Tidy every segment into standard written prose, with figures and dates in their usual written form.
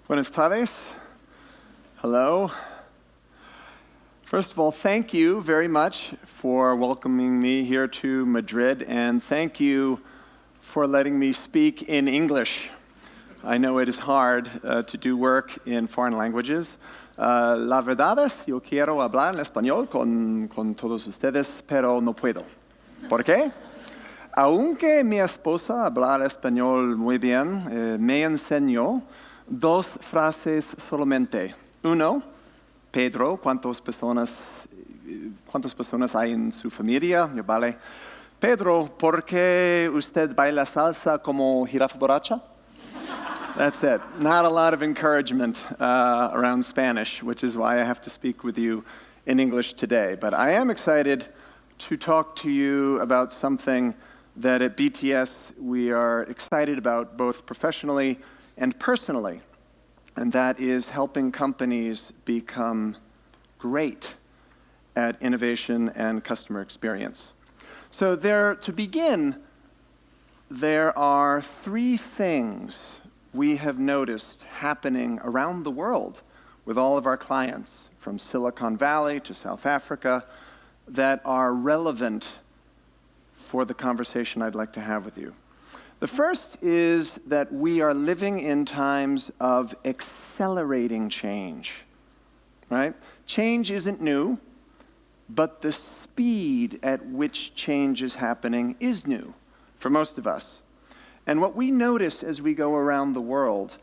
Buenas tardes. Hello. First of all, thank you very much for welcoming me here to Madrid, and thank you for letting me speak in English. I know it is hard to do work in foreign languages. La verdad es, yo quiero hablar en español con todos ustedes, pero no puedo. ¿Por qué? Aunque mi esposa habla español muy bien, me enseñó dos frases solamente. Uno, Pedro, ¿cuántas personas hay en su familia? Yo, vale. Pedro, ¿por qué usted baila salsa como jirafa borracha? That's it. Not a lot of encouragement around Spanish, which is why I have to speak with you in English today. But I am excited to talk to you about something that at BTS we are excited about both professionally and personally, and that is helping companies become great at innovation and customer experience. So to begin, there are three things we have noticed happening around the world with all of our clients, from Silicon Valley to South Africa, that are relevant for the conversation I'd like to have with you. The first is that we are living in times of accelerating change, right? Change isn't new, but the speed at which change is happening is new for most of us. And what we notice as we go around the world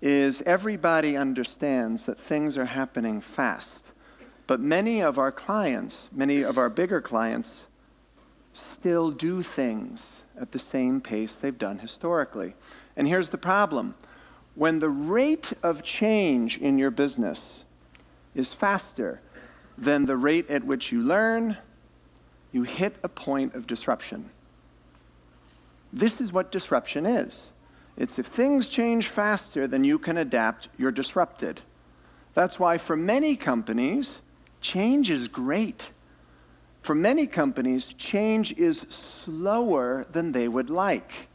is everybody understands that things are happening fast, but many of our clients, many of our bigger clients, still do things at the same pace they've done historically. And here's the problem. When the rate of change in your business is faster than the rate at which you learn, you hit a point of disruption. This is what disruption is. It's if things change faster than you can adapt, you're disrupted. That's why for many companies, change is great. For many companies, change is slower than they would like.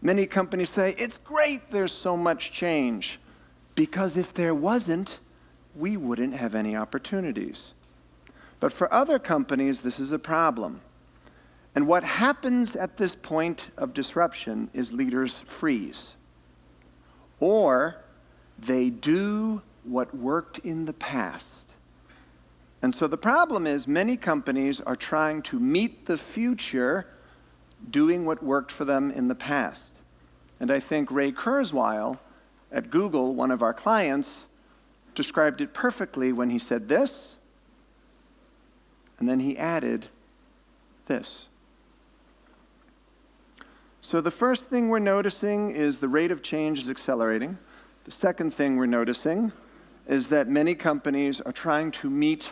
Many companies say, it's great there's so much change, because if there wasn't, we wouldn't have any opportunities. But for other companies, this is a problem. And what happens at this point of disruption is leaders freeze. Or they do what worked in the past. And so the problem is many companies are trying to meet the future doing what worked for them in the past. And I think Ray Kurzweil at Google, one of our clients, described it perfectly when he said this, and then he added this. So the first thing we're noticing is the rate of change is accelerating. The second thing we're noticing is that many companies are trying to meet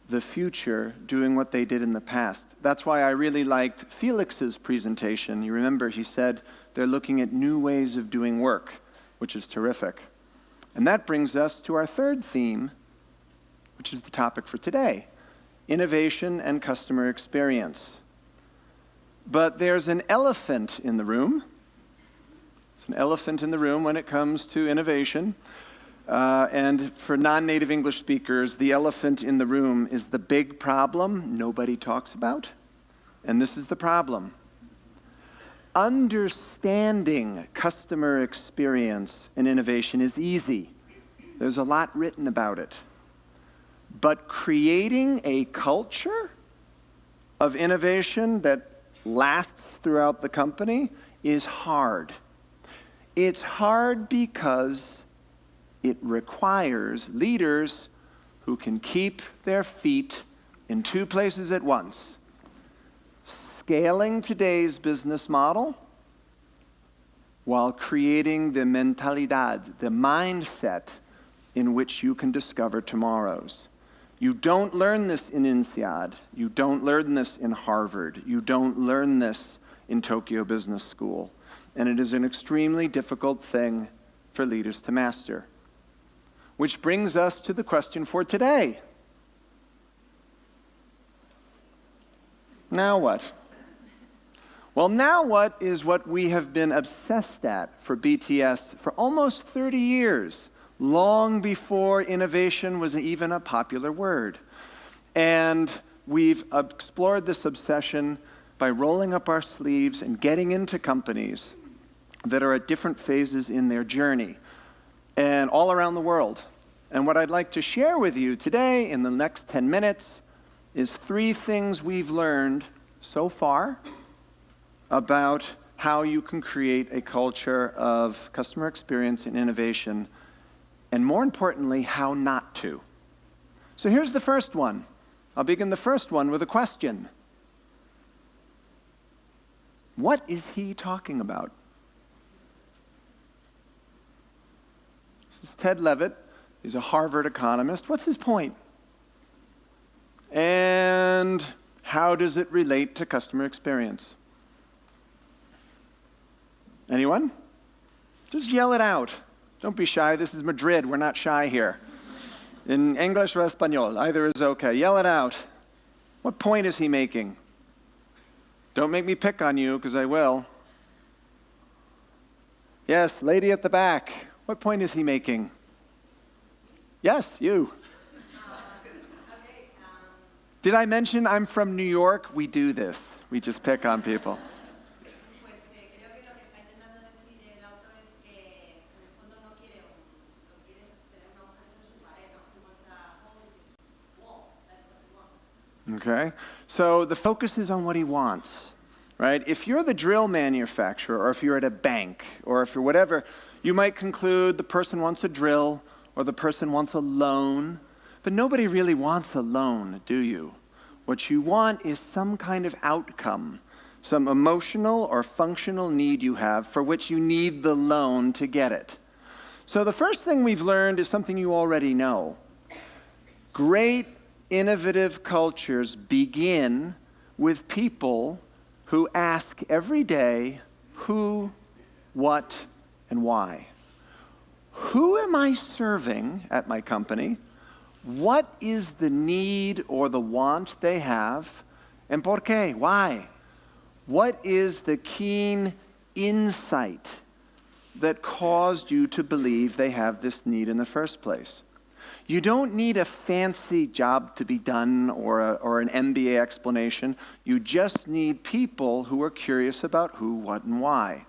the future doing what they did in the past. That's why I really liked Felix's presentation. You remember he said they're looking at new ways of doing work, which is terrific. And that brings us to our third theme, which is the topic for today, innovation and customer experience. But there's an elephant in the room. It's an elephant in the room when it comes to innovation. And for non-native English speakers, the elephant in the room is the big problem nobody talks about. And this is the problem. Understanding customer experience and innovation is easy. There's a lot written about it. But creating a culture of innovation that lasts throughout the company is hard. It's hard because it requires leaders who can keep their feet in two places at once. Scaling today's business model while creating the mentalidad, the mindset in which you can discover tomorrow's. You don't learn this in INSEAD. You don't learn this in Harvard. You don't learn this in Tokyo Business School. And it is an extremely difficult thing for leaders to master. Which brings us to the question for today. Now what? Well, now what is what we have been obsessed at for BTS for almost 30 years, long before innovation was even a popular word. And we've explored this obsession by rolling up our sleeves and getting into companies that are at different phases in their journey and all around the world. And what I'd like to share with you today in the next 10 minutes is 3 things we've learned so far about how you can create a culture of customer experience and innovation, and more importantly, how not to. So here's the first one. I'll begin the first one with a question. What is he talking about? This is Ted Levitt. He's a Harvard economist. What's his point? And how does it relate to customer experience? Anyone? Just yell it out. Don't be shy. This is Madrid. We're not shy here. In English or Espanol, either is okay. Yell it out. What point is he making? Don't make me pick on you, because I will. Yes, lady at the back. What point is he making? Yes, you. Did I mention I'm from New York? We do this. We just pick on people. Okay, so the focus is on what he wants, right? If you're the drill manufacturer, or if you're at a bank, or if you're whatever, you might conclude the person wants a drill, or the person wants a loan, but nobody really wants a loan, do you? What you want is some kind of outcome, some emotional or functional need you have for which you need the loan to get it. So the first thing we've learned is something you already know. Great innovative cultures begin with people who ask every day who, what, and why. Who am I serving at my company? What is the need or the want they have? And por qué? Why? What is the keen insight that caused you to believe they have this need in the first place? You don't need a fancy job to be done or an MBA explanation. You just need people who are curious about who, what, and why.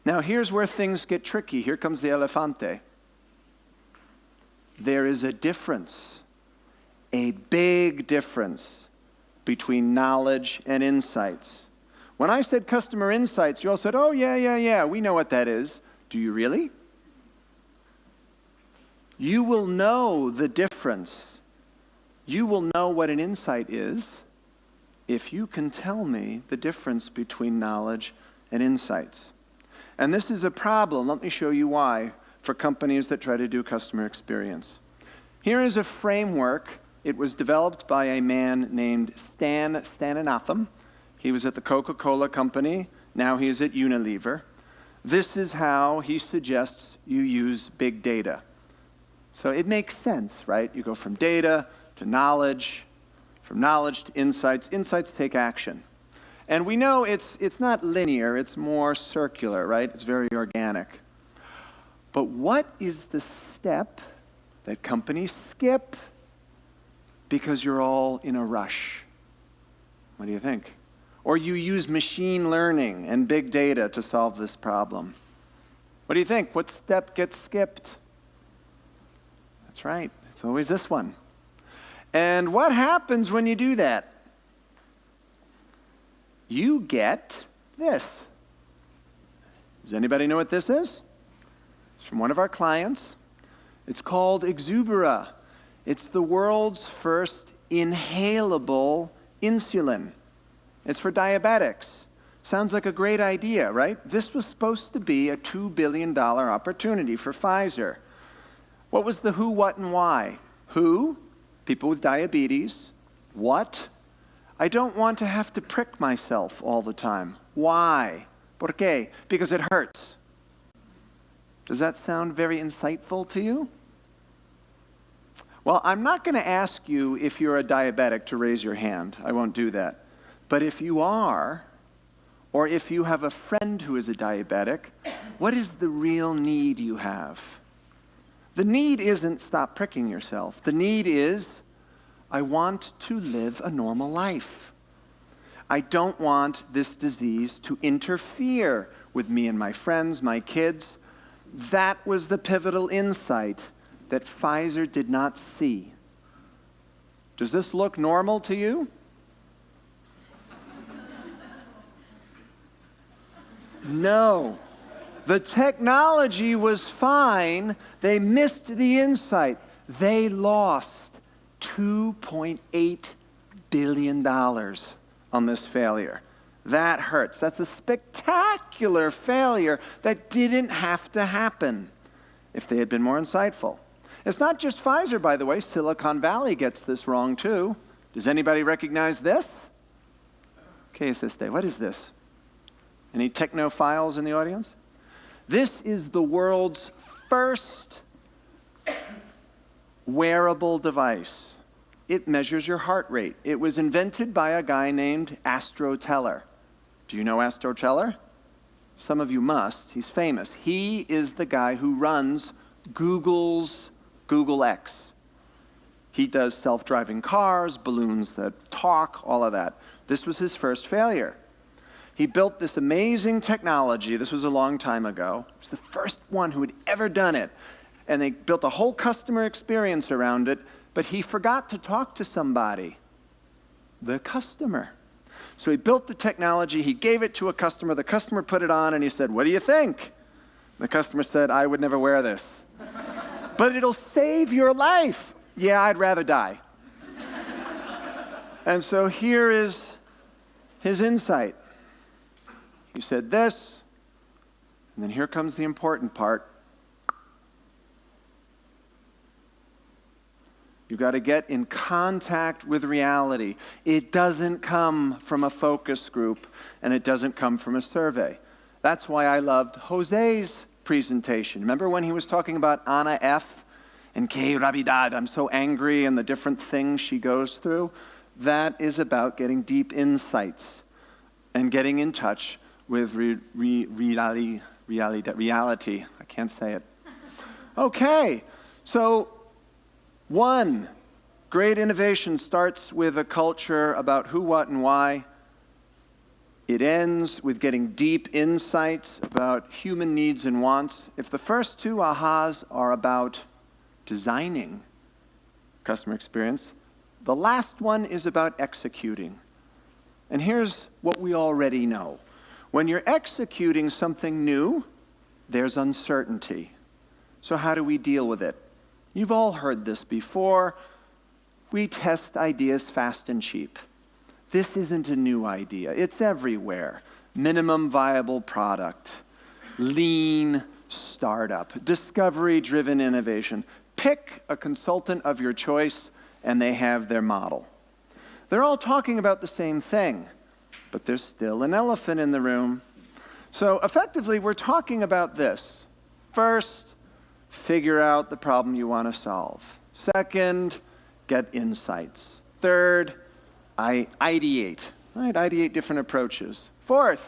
Now, here's where things get tricky. Here comes the elefante. There is a difference, a big difference between knowledge and insights. When I said customer insights, you all said, oh, yeah, we know what that is. Do you really? You will know the difference. You will know what an insight is if you can tell me the difference between knowledge and insights. And this is a problem, let me show you why, for companies that try to do customer experience. Here is a framework. It was developed by a man named Stan Stananatham. He was at the Coca-Cola Company. Now he's at Unilever. This is how he suggests you use big data. So it makes sense, right? You go from data to knowledge, from knowledge to insights. Insights take action. And we know it's not linear, it's more circular, right? It's very organic. But what is the step that companies skip because you're all in a rush? What do you think? Or you use machine learning and big data to solve this problem. What do you think? What step gets skipped? That's right, it's always this one. And what happens when you do that? You get this. Does anybody know what this is? It's from one of our clients. It's called Exubera. It's the world's first inhalable insulin. It's for diabetics. Sounds like a great idea, right? This was supposed to be a $2 billion opportunity for Pfizer. What was the who, what, and why? Who? People with diabetes. What? I don't want to have to prick myself all the time. Why? ¿Por qué? Because it hurts. Does that sound very insightful to you? Well, I'm not going to ask you if you're a diabetic to raise your hand. I won't do that. But if you are, Or if you have a friend who is a diabetic, what is the real need you have? The need isn't stop pricking yourself. The need is, I want to live a normal life. I don't want this disease to interfere with me and my friends, my kids. That was the pivotal insight that Pfizer did not see. Does this look normal to you? No. The technology was fine. They missed the insight. They lost $2.8 billion on this failure. That hurts. That's a spectacular failure that didn't have to happen if they had been more insightful. It's not just Pfizer, by the way. Silicon Valley gets this wrong, too. Does anybody recognize this? ¿Qué es este? What is this? Any technophiles in the audience? This is the world's first wearable device. It measures your heart rate. It was invented by a guy named Astro Teller. Do you know Astro Teller? Some of you must. He's famous. He is the guy who runs Google's Google X. He does self-driving cars, balloons that talk, all of that. This was his first failure. He built this amazing technology. This was a long time ago. He was the first one who had ever done it. And they built a whole customer experience around it, but he forgot to talk to somebody, the customer. So he built the technology, he gave it to a customer, the customer put it on, and he said, "What do you think?" The customer said, "I would never wear this." "But it'll save your life." "Yeah, I'd rather die." And so here is his insight. He said this, and then here comes the important part. You've got to get in contact with reality. It doesn't come from a focus group, and it doesn't come from a survey. That's why I loved Jose's presentation. Remember when he was talking about Ana F. and Que Rabidad, I'm so angry, and the different things she goes through? That is about getting deep insights and getting in touch with reality. I can't say it. Okay, so one, great innovation starts with a culture about who, what, and why. It ends with getting deep insights about human needs and wants. If the first two ahas are about designing customer experience, the last one is about executing. And here's what we already know. When you're executing something new, there's uncertainty. So how do we deal with it? You've all heard this before. We test ideas fast and cheap. This isn't a new idea. It's everywhere. Minimum viable product, lean startup, discovery-driven innovation. Pick a consultant of your choice, and they have their model. They're all talking about the same thing, but there's still an elephant in the room. So effectively, we're talking about this. First, figure out the problem you want to solve. Second, get insights. Third, ideate. Right? Ideate different approaches. Fourth,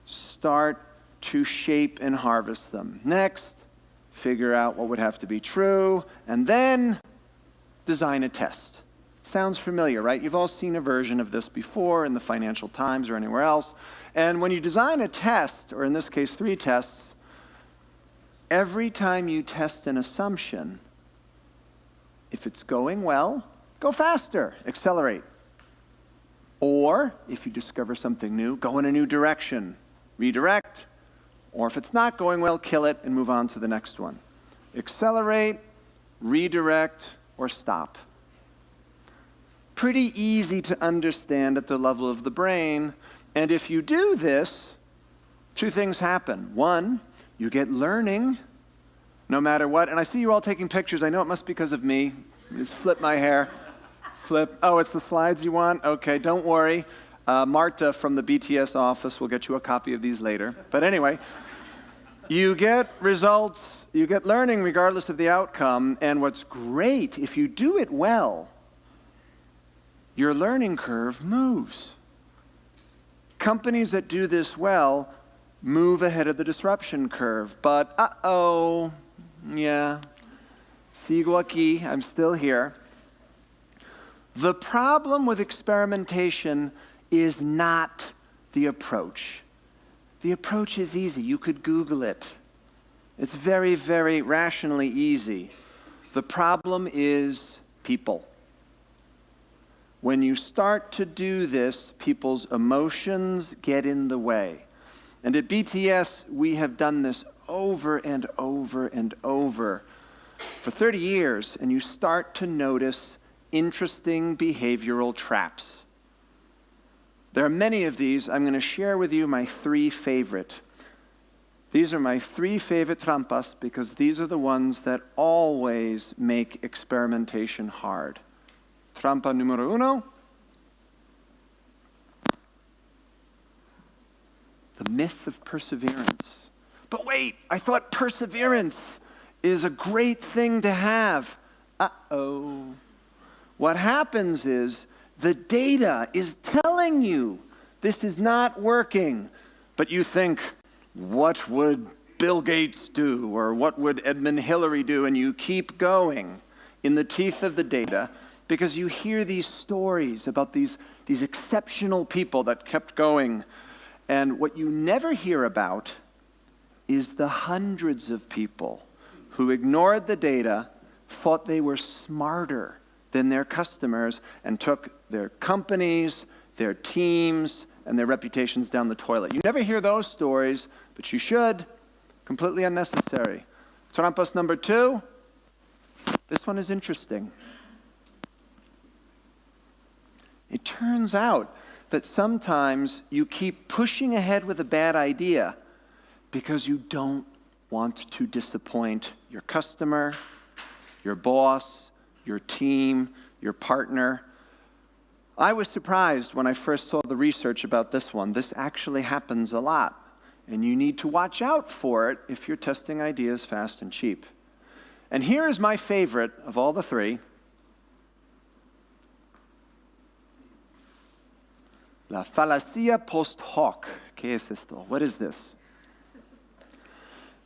start to shape and harvest them. Next, figure out what would have to be true, and then design a test. Sounds familiar, right? You've all seen a version of this before in the Financial Times or anywhere else. And when you design a test, or in this case 3 tests, every time you test an assumption, if it's going well, go faster, accelerate. Or if you discover something new, go in a new direction, redirect. Or if it's not going well, kill it and move on to the next one. Accelerate, redirect, or stop. Pretty easy to understand at the level of the brain. And if you do this, 2 things happen. One, you get learning no matter what. And I see you all taking pictures. I know it must be because of me. Just flip my hair. Flip. Oh, it's the slides you want? Okay, don't worry. Marta from the BTS office will get you a copy of these later. But anyway, you get results, you get learning regardless of the outcome. And what's great, if you do it well, your learning curve moves. companies that do this well move ahead of the disruption curve. But sigo aquí, I'm still here. The problem with experimentation is not the approach. The approach is easy. You could Google it. It's very, very rationally easy. The problem is people. When you start to do this, people's emotions get in the way. And at BTS, we have done this over and over and over for 30 years, and you start to notice interesting behavioral traps. There are many of these. I'm going to share with you my 3 favorite. These are my 3 favorite trampas because these are the ones that always make experimentation hard. Trampa número 1. The myth of perseverance. But wait, I thought perseverance is a great thing to have. What happens is the data is telling you this is not working, but you think, what would Bill Gates do, or what would Edmund Hillary do? And you keep going in the teeth of the data because you hear these stories about these exceptional people that kept going. And what you never hear about is the hundreds of people who ignored the data, thought they were smarter than their customers, and took their companies, their teams, and their reputations down the toilet. You never hear those stories, but you should. Completely unnecessary. Trampas number 2. This one is interesting. It turns out that sometimes you keep pushing ahead with a bad idea because you don't want to disappoint your customer, your boss, your team, your partner. I was surprised when I first saw the research about this one. This actually happens a lot, and you need to watch out for it if you're testing ideas fast and cheap. And here is my favorite of all the 3. La falacia post hoc. ¿Qué es esto? What is this?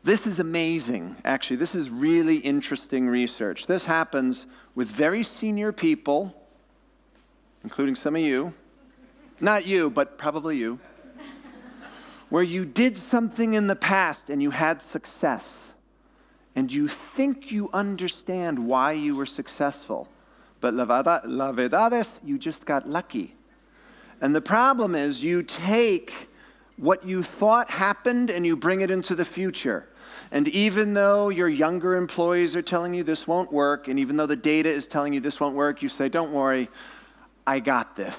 This is amazing. Actually, this is really interesting research. This happens with very senior people, including some of you. Not you, but probably you. Where you did something in the past and you had success. And you think you understand why you were successful. But la verdad es, you just got lucky. And the problem is you take what you thought happened and you bring it into the future. And even though your younger employees are telling you this won't work, and even though the data is telling you this won't work, you say, don't worry, I got this.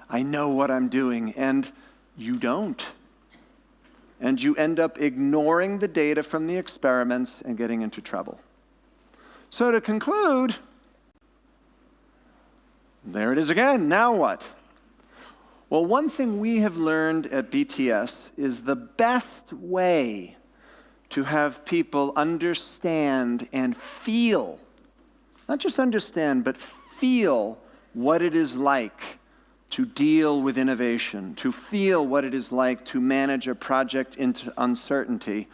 I know what I'm doing. And you don't. And you end up ignoring the data from the experiments and getting into trouble. So to conclude, there it is again. Now what? Well, one thing we have learned at BTS is the best way to have people understand and feel, not just understand, but feel what it is like to deal with innovation, to feel what it is like to manage a project into uncertainty,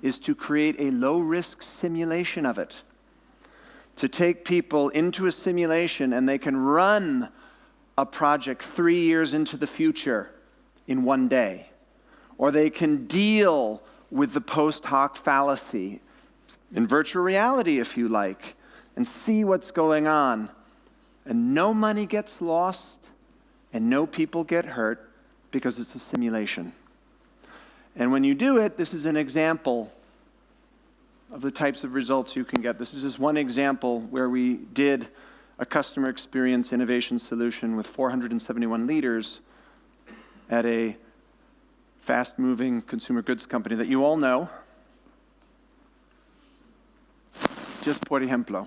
is to create a low-risk simulation of it. To take people into a simulation and they can run a project 3 years into the future in one day. Or they can deal with the post hoc fallacy in virtual reality, if you like, and see what's going on. And no money gets lost, and no people get hurt because it's a simulation. And when you do it, this is an example of the types of results you can get. This is just one example where we did a customer experience innovation solution with 471 leaders at a fast-moving consumer goods company that you all know. Just por ejemplo.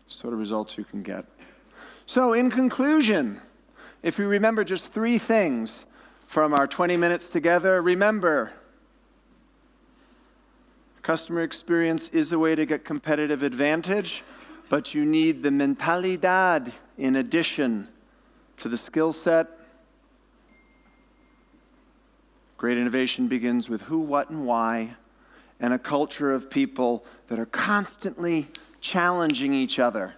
Sort of results you can get. So in conclusion, if we remember just 3 things from our 20 minutes together, remember, customer experience is a way to get competitive advantage, but you need the mentalidad in addition to the skill set. Great innovation begins with who, what, and why, and a culture of people that are constantly challenging each other.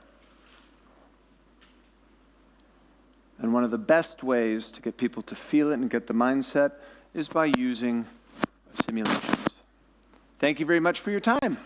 And one of the best ways to get people to feel it and get the mindset is by using simulations. Thank you very much for your time.